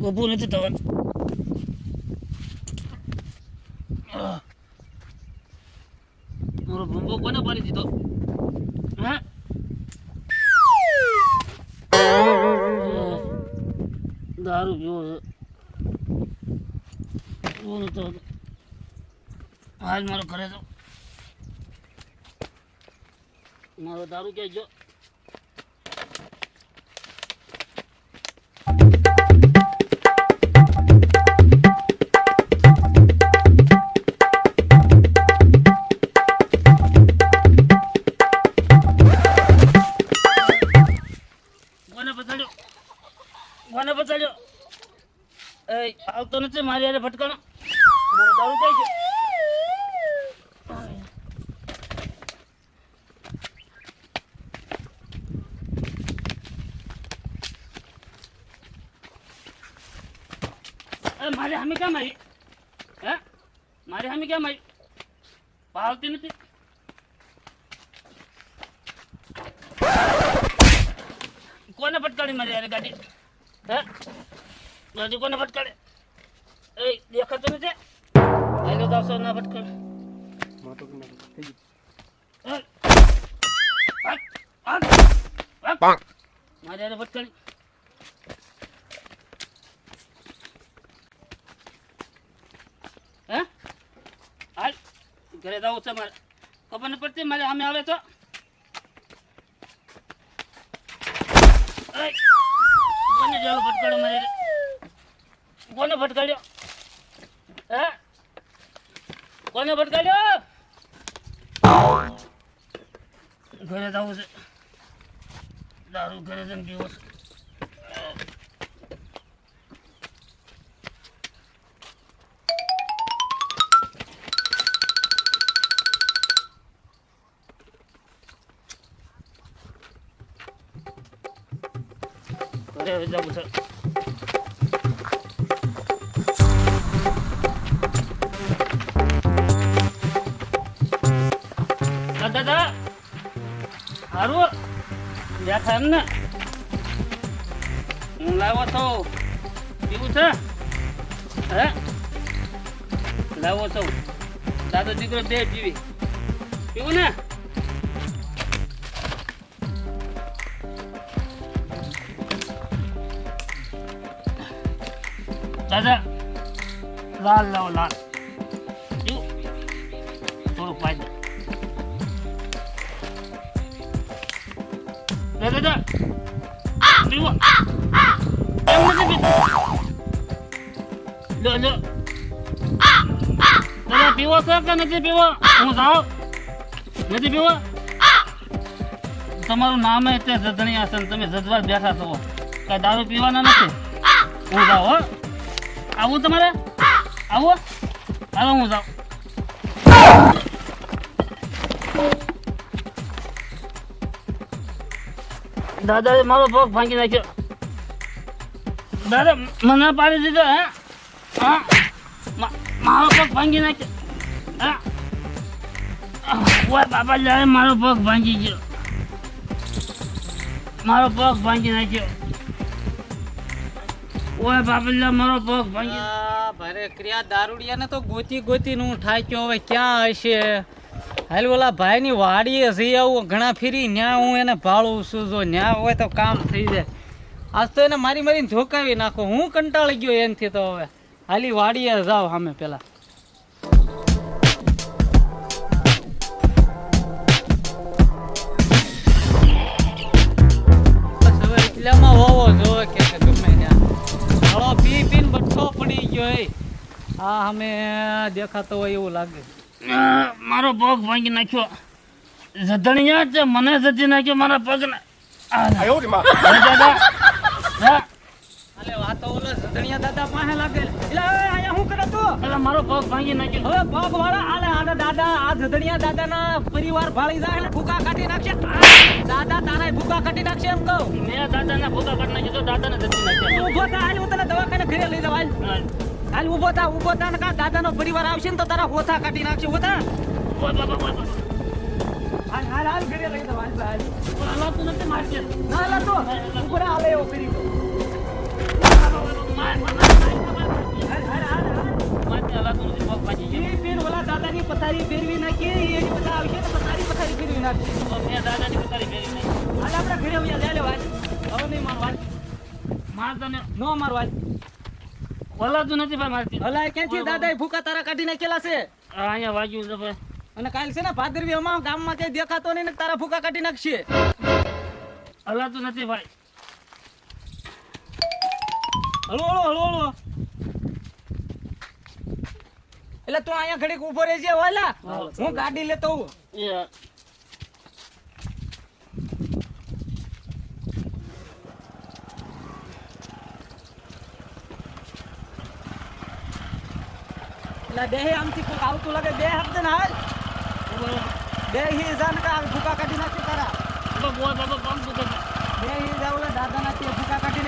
ઊભું નથી થવાનું. મારો ભૂંગો કોને પાડી દીધો? હા, દારૂ પીવો છે. એવું નતો હાલ મારો ઘરે તો મારો દારૂ ક્યાં ગયો? કોને બચાડ્યો? એ આવતો નથી મારી યારે ભટકાણો. મારો દારૂ ક્યાં ગયો? મારી હામી ક્યાં મારી? હે, મારી હામી ક્યાં મારી? પાવતી નથી. કોને ફટકાડી મારી યારે ગાડી? હે, ગાડી કોને ફટકાડે? એ દેખાતો નથી. હેલો દાસો ના ફટકાડ. મારી યારે ફટકાડી. હે, હાલ ઘરે જવું છે મારે. ખબર ન પડતી મારે સામે આવે તો. કોને ચાલો ફટકાડ્યો મારે? કોને ફટકાડ્યો? હે, કોને ફટકાડ્યો? ઘરે જવું છે. દારૂ ઘરે જઈને પીવો છે. ઘરે જવું છે. દાદા સારું બેઠા એમ ને? હું લાવો છો. પીવું છે? હે, લાવો છો. દાદો દીકરો બે પીવી. પીવું ને? દાદા લાલ લાવો, લાલ પીવું. થોડુંક ફાયદો. દાદા પીવો. એમ નથી પીતો. લો લો દાદા પીવો છો કે નથી પીવો? હું જાઉં. નથી પીવો? તમારું નામ તે જધણિયા છે. તમે જજવાર બેઠા છો. કઈ દારૂ પીવાના નથી. હું જાઉં. હો, આવું તમારે? આવો હાલો હું જાઉં. દાદાએ મારો પગ ભાંગી નાખ્યો. દાદા મને પાડી દીધો. હે, હા, મારો પગ ભાંગી નાખ્યો. હા, ઓય બાપા લે, મારો પગ ભાંગી ગયો. મારો પગ ભાંગી નાખ્યો. ઓય બાપા મારો પગ ભાંગી. ભારે ક્રિયા દારૂડિયા ને તો ગોતી ગોતી નું ઠાક્યો. હવે ક્યાં હશે? હાલ ઓલા ભાઈ ની વાડીએ જઈ આવું. ઘણા ફેરી ન્યા હું એને ભાળું છું. જો ન્યા હોય તો કામ થઈ જાય. આજ તો એને મારી મારીને ઝોકાવી નાખો. હું કંટાળી ગયો એનથી. તો હવે હાલી વાડીએ જાવ સામે પેલા. બસ હવે એટલામાં હોવો જોવે કે ગમે ત્યાં. હળો પી પીને બઠ્ઠો પડી ગયો. હા, અમે દેખાતો હોય એવું લાગે. મારો પગ ભાંગી નાખ્યો. જધણિયા છે મને જતી નાખ્યો મારા પગને. દાદા પાસે લાગે. શું કરે તું? મારો પગ ભાંગી નાખ્યો. હવે પગ વાળા આલે દાદા. આ જધણિયા દાદાના પરિવાર ભાળી જાય ને ભૂકા કાઢી નાખશે. દાદા તારા ભૂકા કાઢી નાખશે એમ કહું. મેં દાદાને ભૂકા કાઢી નાખ્યો તો દાદાને જતી નાખ્યો. ઉભો થા, હું તને દવાખાને ઘરે લઈ જવા. હાલ ઉભો થા ને કા દાદાનો પરિવાર આવશે ને તો તારા હોથા કાઢી નાખશે. હોથા હાલ ઘરે લઈ જવા. હાલાતું નથી મારશે. ના હાલાતો ઉપર હાલે એવો કરી. માથે હલાતું નથી, પગ ભાંગી ગયો. ઈ ફેર ઓલા દાદાની પથારી ફેરવી નાખી એની બધા આવશે ને પથારી ફેરવી નાખી તો મેં દાદાની પથારી ફેરવી નાખી. હાલ આપણે ઘરે આવ્યા લે વાત હવે નહીં મારવા માર તને નો મારવા હલાતું નથી ભાઈ મારથી. હલાય ક્યાંથી દાદાએ ભૂકા તારા કાઢી નાખેલા છે આ અહીંયા વાગ્યું છે ભાઈ. અને કાલ છે ને ભાદરવી અમારા ગામમાં કઈ દેખાતો નહીં ને તારા ભૂકા કાઢી નાખશે હલાતું નથી ભાઈ. હળો હળો હળો હળો એટલે તું અહીંયા ઘડીક ઊભો રહેજે વાલા હું ગાડી લેતો હું એ એટલે બે આમથી કોક આવતું લાગે બે હપ્તે ને હાલ બે હી જાન કા ભૂકા કાઢી નાખી તારા બહુ કામ તું બે હી જાવ દાદા ના ભૂકા કાઢી